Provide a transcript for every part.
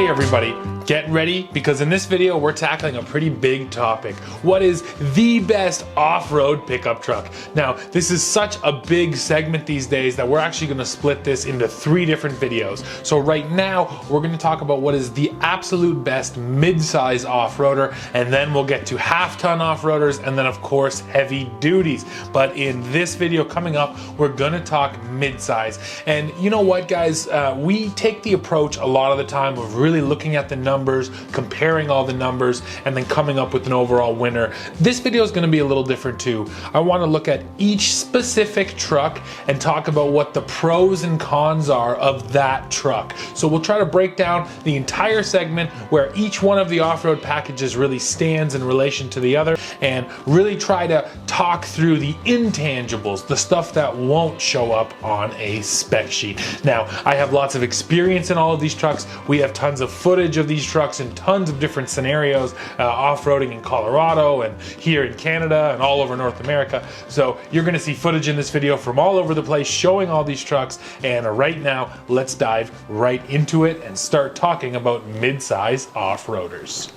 Hey everybody, get ready because in this video we're tackling a pretty big topic. What is the best off-road pickup truck? Now, this is such a big segment these days that we're actually going to split this into 3 different videos. So right now, we're going to talk about what is the absolute best mid-size off-roader, and then we'll get to half-ton off-roaders, and then of course heavy duties. But in this video coming up, we're going to talk mid-size. And you know what, guys? We take the approach a lot of the time of really looking at the numbers, comparing all the numbers, and then coming up with an overall winner. This video is going to be a little different too. I want to look at each specific truck and talk about what the pros and cons are of that truck. So we'll try to break down the entire segment where each one of the off-road packages really stands in relation to the other, and really try to talk through the intangibles, the stuff that won't show up on a spec sheet. Now, I have lots of experience in all of these trucks. We have tons of footage of these trucks in tons of different scenarios, off-roading in Colorado and here in Canada and all over North America. So you're going to see footage in this video from all over the place showing all these trucks. And right now, let's dive right into it and start talking about mid-size off-roaders.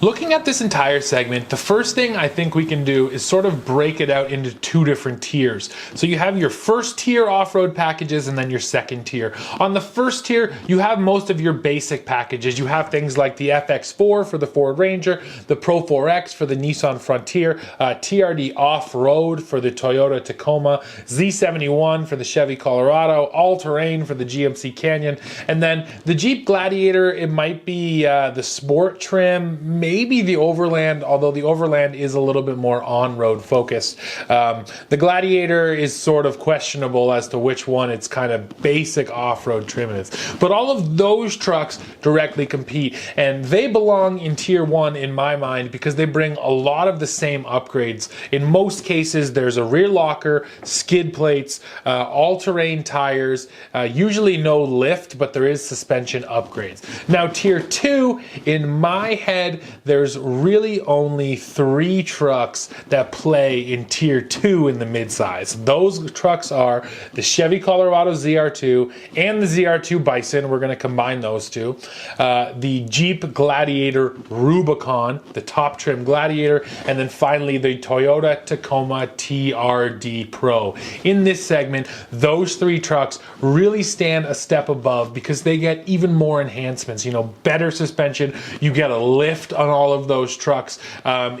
Looking at this entire segment, the first thing I think we can do is sort of break it out into 2 different tiers. So you have your first tier off-road packages and then your second tier. On the first tier, you have most of your basic packages. You have things like the FX4 for the Ford Ranger, the Pro 4X for the Nissan Frontier, TRD Off-Road for the Toyota Tacoma, Z71 for the Chevy Colorado, All-Terrain for the GMC Canyon, and then the Jeep Gladiator, it might be the Sport trim, maybe the Overland, although the Overland is a little bit more on-road focused. The Gladiator is sort of questionable as to which one its kind of basic off-road trim is. But all of those trucks directly compete, and they belong in tier 1 in my mind because they bring a lot of the same upgrades. In most cases, there's a rear locker, skid plates, all-terrain tires, usually no lift, but there is suspension upgrades. Now, tier 2, in my head, there's really only 3 trucks that play in tier 2 in the midsize. Those trucks are the Chevy Colorado ZR2 and the ZR2 Bison. We're going to combine those two. The Jeep Gladiator Rubicon, the top trim Gladiator, and then finally the Toyota Tacoma Trd Pro. In this segment, those 3 trucks really stand a step above because they get even more enhancements. You know, better suspension, you get a lift on all of those trucks,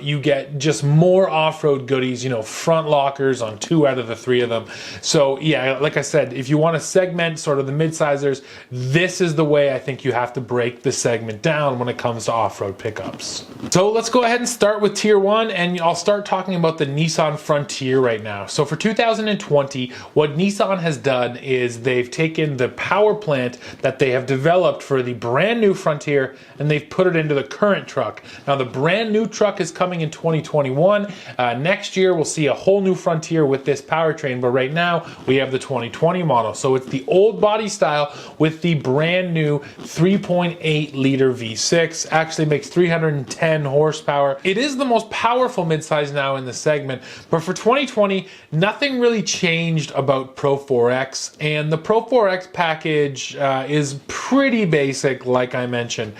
you get just more off-road goodies, you know, front lockers on 2 out of the 3 of them. So yeah, like I said, if you want to segment sort of the mid-sizers, this is the way I think you have to break the segment down when it comes to off-road pickups. So let's go ahead and start with tier 1, and I'll start talking about the Nissan Frontier right now. So for 2020, what Nissan has done is they've taken the power plant that they have developed for the brand new Frontier and they've put it into the current truck. Now the brand new truck is coming in 2021. Next year we'll see a whole new Frontier with this powertrain, but right now we have the 2020 model. So it's the old body style with the brand new 3.8 liter V6. Actually makes 310 horsepower. It is the most powerful midsize now in the segment, but for 2020, nothing really changed about Pro 4X, and the Pro 4X package is pretty basic, like I mentioned.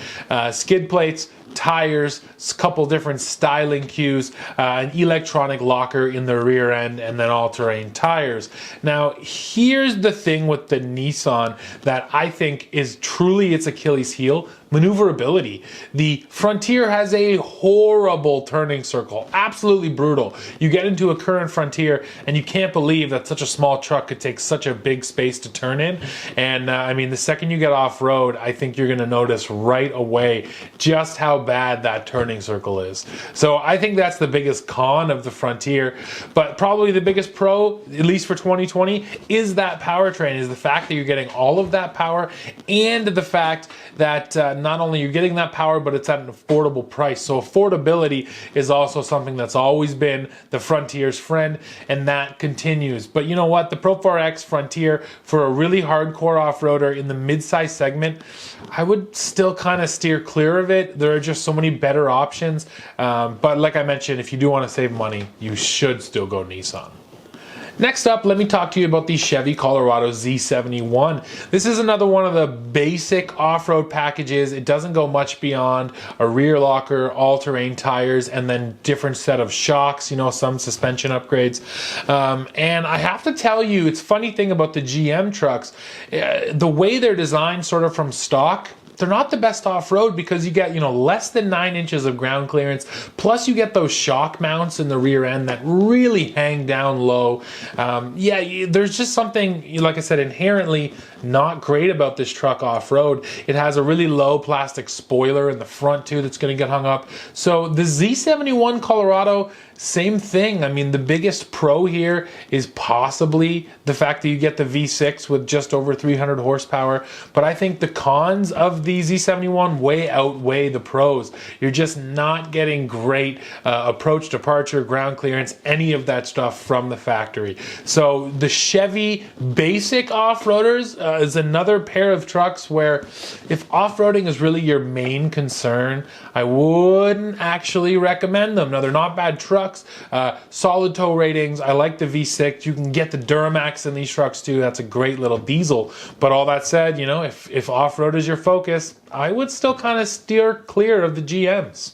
Skid plates, tires, a couple different styling cues, an electronic locker in the rear end, and then all-terrain tires. Now, here's the thing with the Nissan that I think is truly its Achilles heel: maneuverability. The Frontier has a horrible turning circle, absolutely brutal. You get into a current Frontier and you can't believe that such a small truck could take such a big space to turn in. And I mean, the second you get off-road, I think you're going to notice right away just how bad that turning circle is. So I think that's the biggest con of the Frontier, but probably the biggest pro, at least for 2020, is that powertrain, is the fact that you're getting all of that power, and the fact that not only you're getting that power, but it's at an affordable price. So affordability is also something that's always been the Frontier's friend, and that continues. But you know what? The Pro 4X Frontier, for a really hardcore off-roader in the mid-size segment, I would still kind of steer clear of it. There are just so many better options. But like I mentioned, if you do want to save money, you should still go Nissan. Next up, let me talk to you about the Chevy Colorado Z71. This is another one of the basic off-road packages. It doesn't go much beyond a rear locker, all-terrain tires, and then different set of shocks, you know, some suspension upgrades. And I have to tell you, it's a funny thing about the GM trucks, the way they're designed sort of from stock, they're not the best off-road because you get, you know, less than 9 inches of ground clearance, plus you get those shock mounts in the rear end that really hang down low. There's just something, like I said, inherently not great about this truck off-road. It has a really low plastic spoiler in the front too that's going to get hung up. So the Z71 Colorado, same thing. I mean, the biggest pro here is possibly the fact that you get the V6 with just over 300 horsepower. But I think the cons of the Z71 way outweigh the pros. You're just not getting great approach, departure, ground clearance, any of that stuff from the factory. So the Chevy basic off-roaders is another pair of trucks where if off-roading is really your main concern, I wouldn't actually recommend them. Now, they're not bad trucks. Solid tow ratings. I like the V6. You can get the Duramax in these trucks too. That's a great little diesel. But all that said, you know, if off-road is your focus, I would still kind of steer clear of the GMs.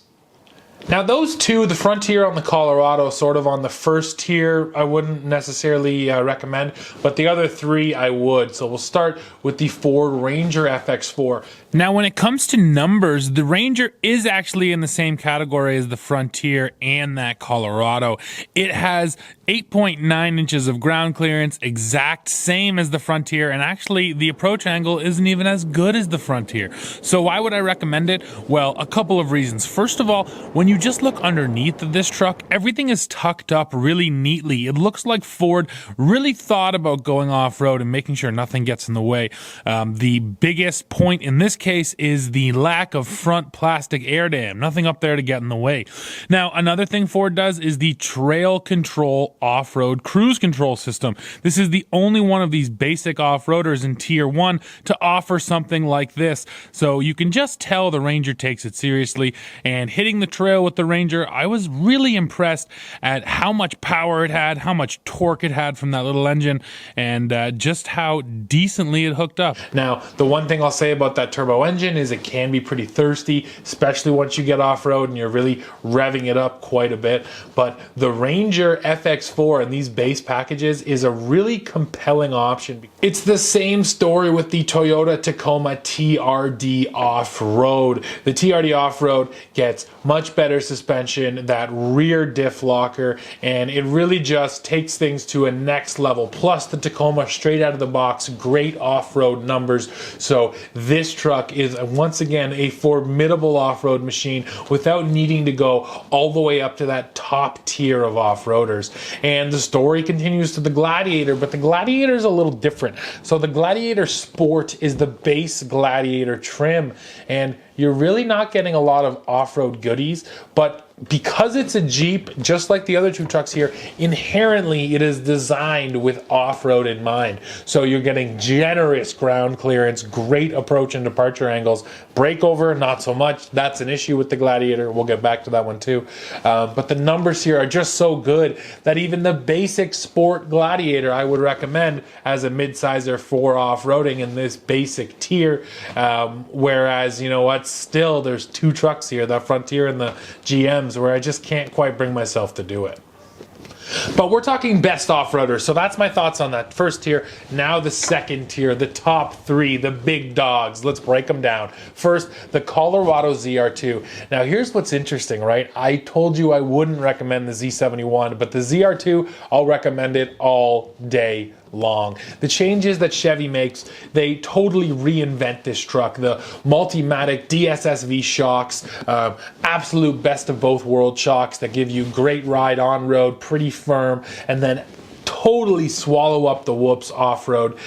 Now those two, the Frontier on the Colorado, sort of on the first tier, I wouldn't necessarily recommend, but the other three I would. So we'll start with the Ford Ranger FX4. Now when it comes to numbers, the Ranger is actually in the same category as the Frontier and that Colorado. It has 8.9 inches of ground clearance, exact same as the Frontier, and actually the approach angle isn't even as good as the Frontier. So why would I recommend it? Well, a couple of reasons. First of all, when you just look underneath of this truck, everything is tucked up really neatly. It looks like Ford really thought about going off-road and making sure nothing gets in the way. The biggest point in this case is the lack of front plastic air dam. Nothing up there to get in the way. Now, another thing Ford does is the trail control off-road cruise control system. This is the only one of these basic off-roaders in Tier 1 to offer something like this. So you can just tell the Ranger takes it seriously, and hitting the trail with the Ranger, I was really impressed at how much power it had, how much torque it had from that little engine, and just how decently it hooked up. Now, the one thing I'll say about that turbo engine is it can be pretty thirsty, especially once you get off-road and you're really revving it up quite a bit. But the Ranger FX4 and these base packages is a really compelling option. It's the same story with the Toyota Tacoma TRD Off-Road. The TRD Off-Road gets much better suspension, that rear diff locker, and it really just takes things to a next level. Plus the Tacoma straight out of the box, great off-road numbers. So this truck is once again a formidable off-road machine without needing to go all the way up to that top tier of off-roaders. And the story continues to the Gladiator, but the Gladiator is a little different. So the Gladiator Sport is the base Gladiator trim, and you're really not getting a lot of off-road goodies, but because it's a Jeep, just like the other two trucks here, inherently it is designed with off-road in mind. So you're getting generous ground clearance, great approach and departure angles. Breakover, not so much. That's an issue with the Gladiator. We'll get back to that one too. But the numbers here are just so good that even the basic Sport Gladiator I would recommend as a mid-sizer for off-roading in this basic tier. Whereas, you know what, still there's two trucks here, the Frontier and the GM, where I just can't quite bring myself to do it. But we're talking best off-roaders, so that's my thoughts on that first tier. Now the second tier, the top three, the big dogs. Let's break them down. First, the Colorado ZR2. Now here's what's interesting, right? I told you I wouldn't recommend the Z71, but the ZR2, I'll recommend it all day long. The changes that Chevy makes, they totally reinvent this truck. The Multimatic DSSV shocks, absolute best of both world shocks that give you great ride on road, pretty firm, and then totally swallow up the whoops off-road.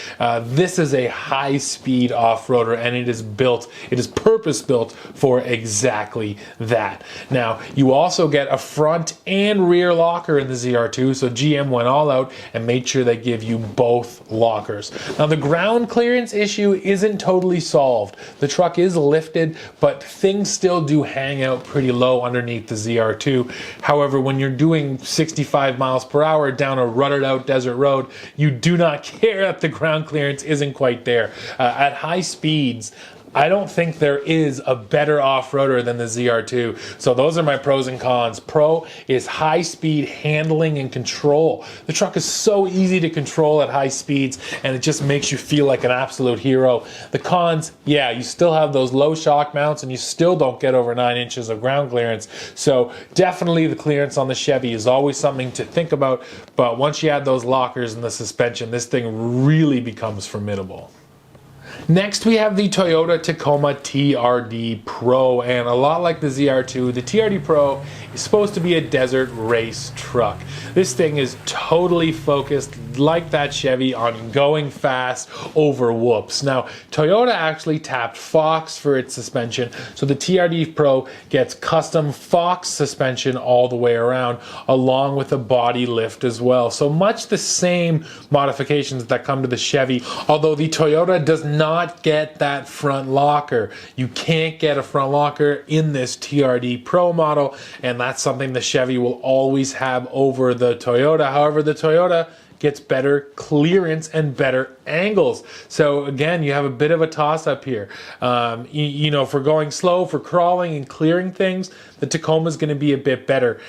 This is a high-speed off-roader, and it is purpose-built for exactly that. Now, you also get a front and rear locker in the ZR2, so GM went all out and made sure they give you both lockers. Now, the ground clearance issue isn't totally solved. The truck is lifted, but things still do hang out pretty low underneath the ZR2. However, when you're doing 65 miles per hour down a rutted out out desert road, you do not care that the ground clearance isn't quite there. At high speeds, I don't think there is a better off-roader than the ZR2. So those are my pros and cons. Pro is high speed handling and control. The truck is so easy to control at high speeds, and it just makes you feel like an absolute hero. The cons, yeah, you still have those low shock mounts and you still don't get over 9 inches of ground clearance. So definitely the clearance on the Chevy is always something to think about. But once you add those lockers and the suspension, this thing really becomes formidable. Next, we have the Toyota Tacoma Trd Pro, and a lot like the ZR2, the Trd Pro is supposed to be a desert race truck. This thing is totally focused, like that Chevy, on going fast over whoops. Now, Toyota actually tapped Fox for its suspension, so the Trd Pro gets custom Fox suspension all the way around, along with a body lift as well. So much the same modifications that come to the Chevy, although the Toyota does not get that front locker. You can't get a front locker in this Trd Pro model, and that's something the Chevy will always have over the Toyota. However, the Toyota gets better clearance and better angles. So again, you have a bit of a toss-up here. You know, for going slow, for crawling and clearing things, the Tacoma is going to be a bit better.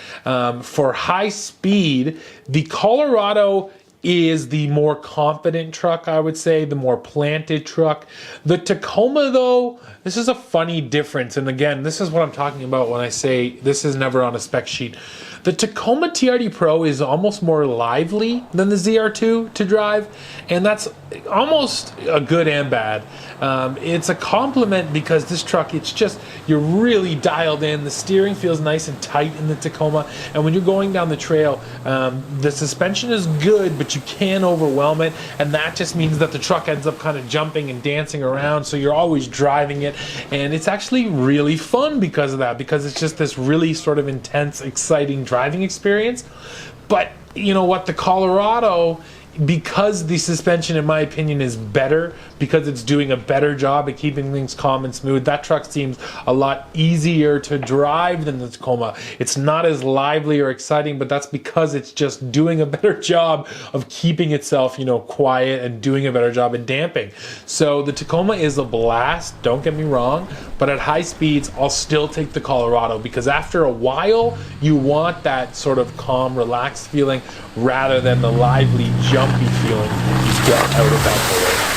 For high speed, the Colorado is the more confident truck, I would say, the more planted truck. The Tacoma, though, this is a funny difference. And again, this is what I'm talking about when I say this is never on a spec sheet. The Tacoma Trd Pro is almost more lively than the ZR2 to drive, and that's almost a good and bad. It's a compliment because this truck, it's just, you're really dialed in. The steering feels nice and tight in the Tacoma, and when you're going down the trail, the suspension is good, but you can overwhelm it, and that just means that the truck ends up kind of jumping and dancing around, so you're always driving it, and it's actually really fun because of that, because it's just this really sort of intense, exciting driving experience. But you know what, the Colorado, because the suspension, in my opinion, is better, because it's doing a better job at keeping things calm and smooth, that truck seems a lot easier to drive than the Tacoma. It's not as lively or exciting, but that's because it's just doing a better job of keeping itself, you know, quiet, and doing a better job at damping. So the Tacoma is a blast, don't get me wrong, but at high speeds, I'll still take the Colorado, because after a while, you want that sort of calm, relaxed feeling rather than the lively, jumpy feeling you get out of that Toyota.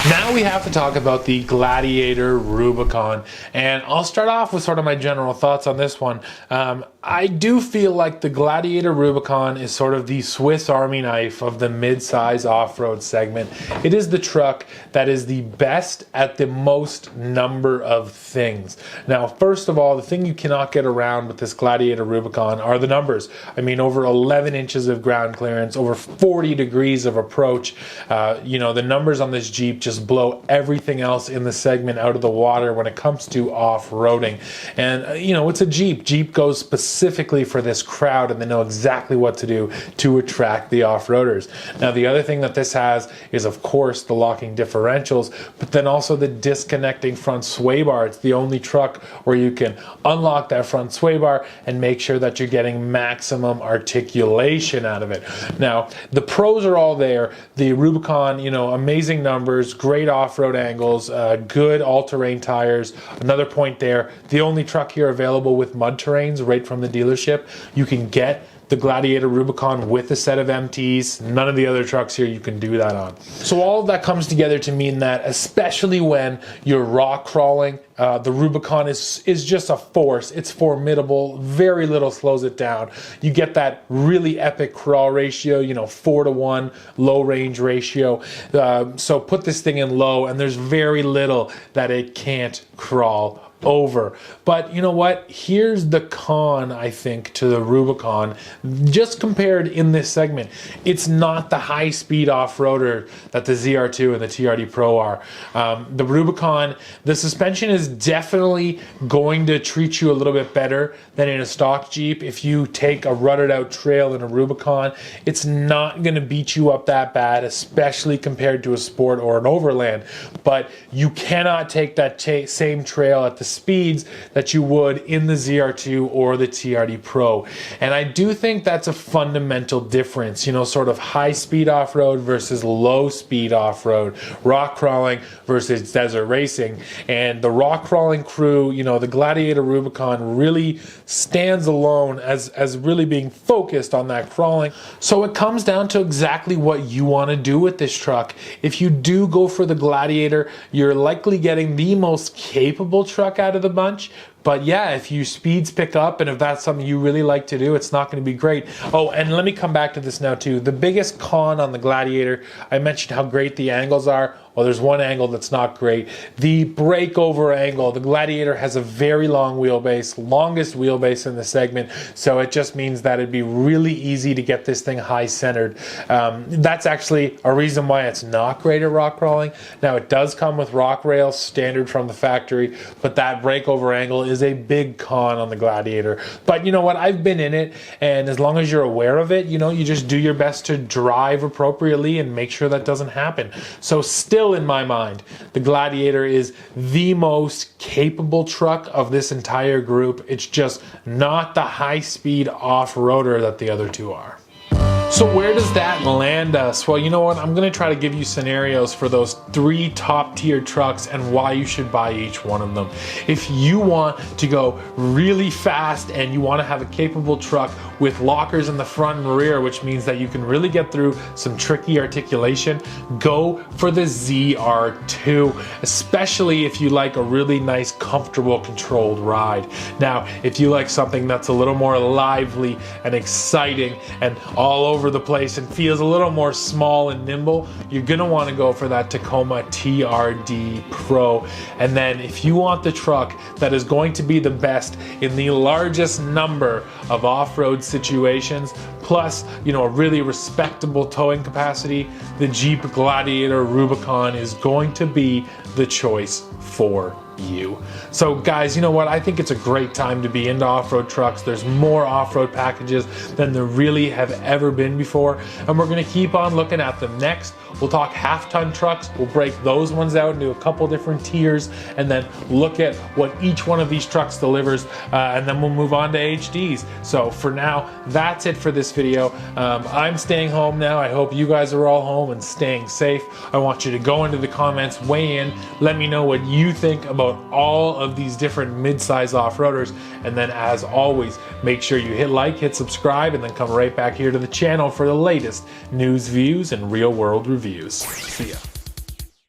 Now we have to talk about the Gladiator Rubicon, and I'll start off with sort of my general thoughts on this one. I do feel like the Gladiator Rubicon is sort of the Swiss Army knife of the mid-size off-road segment. It is the truck that is the best at the most number of things. Now, first of all, the thing you cannot get around with this Gladiator Rubicon are the numbers. I mean, over 11 inches of ground clearance, over 40 degrees of approach. You know, the numbers on this Jeep just blow everything else in the segment out of the water when it comes to off-roading. And, you know, it's a Jeep. Jeep goes specifically for this crowd, and they know exactly what to do to attract the off-roaders. Now, the other thing that this has is, of course, the locking differentials, but then also the disconnecting front sway bar. It's the only truck where you can unlock that front sway bar and make sure that you're getting maximum articulation out of it. Now, the pros are all there. The Rubicon, you know, amazing numbers, great off-road angles, good all-terrain tires. Another point there, the only truck here available with mud terrains right from the dealership. You can get the Gladiator Rubicon with a set of MTs. None of the other trucks here you can do that on. So all of that comes together to mean that, especially when you're rock crawling, the Rubicon is just a force. It's formidable. Very little slows it down. You get that really epic crawl ratio, you know, 4-to-1 low range ratio. So put this thing in low, and there's very little that it can't crawl over. But you know what? Here's the con, I think, to the Rubicon, just compared in this segment. It's not the high-speed off-roader that the ZR2 and the Trd Pro are. The Rubicon, the suspension is definitely going to treat you a little bit better than in a stock Jeep. If you take a rutted-out trail in a Rubicon, it's not going to beat you up that bad, especially compared to a Sport or an Overland. But you cannot take that same trail at the speeds that you would in the ZR2 or the TRD Pro. And I do think that's a fundamental difference, you know, sort of high speed off-road versus low speed off-road, rock crawling versus desert racing. And the rock crawling crew, you know, the Gladiator Rubicon really stands alone as really being focused on that crawling. So it comes down to exactly what you want to do with this truck. If you do go for the Gladiator, you're likely getting the most capable truck out of the bunch. But yeah, if your speeds pick up and if that's something you really like to do, it's not going to be great. Oh, and let me come back to this now too. The biggest con on the Gladiator, I mentioned how great the angles are. Well, there's one angle that's not great. The breakover angle. The Gladiator has a very long wheelbase, longest wheelbase in the segment, so it just means that it'd be really easy to get this thing high centered. That's actually a reason why it's not great at rock crawling. Now, it does come with rock rails standard from the factory, but that breakover angle is a big con on the Gladiator. But you know what? I've been in it, and as long as you're aware of it, you know, you just do your best to drive appropriately and make sure that doesn't happen. So still, in my mind, the Gladiator is the most capable truck of this entire group. It's just not the high-speed off-roader that the other two are. So where does that land us? Well, you know what? I'm going to try to give you scenarios for those 3 top-tier trucks and why you should buy each one of them. If you want to go really fast and you want to have a capable truck with lockers in the front and rear, which means that you can really get through some tricky articulation, go for the ZR2, especially if you like a really nice, comfortable, controlled ride. Now, if you like something that's a little more lively and exciting and all over the place and feels a little more small and nimble, you're gonna want to go for that Tacoma Trd Pro. And then if you want the truck that is going to be the best in the largest number of off-road situations, plus, you know, a really respectable towing capacity, the Jeep Gladiator Rubicon is going to be the choice for you. So guys, you know what? I think it's a great time to be into off-road trucks. There's more off-road packages than there really have ever been before, and we're going to keep on looking at them. Next, we'll talk half-ton trucks. We'll break those ones out into a couple different tiers and then look at what each one of these trucks delivers, and then we'll move on to HDs. So for now, that's it for this video. I'm staying home now. I hope you guys are all home and staying safe. I want you to go into the comments, weigh in, let me know what you think about all of these different mid-size off-roaders, and then as always, make sure you hit like, hit subscribe, and then come right back here to the channel for the latest news, views, and real-world reviews. See ya.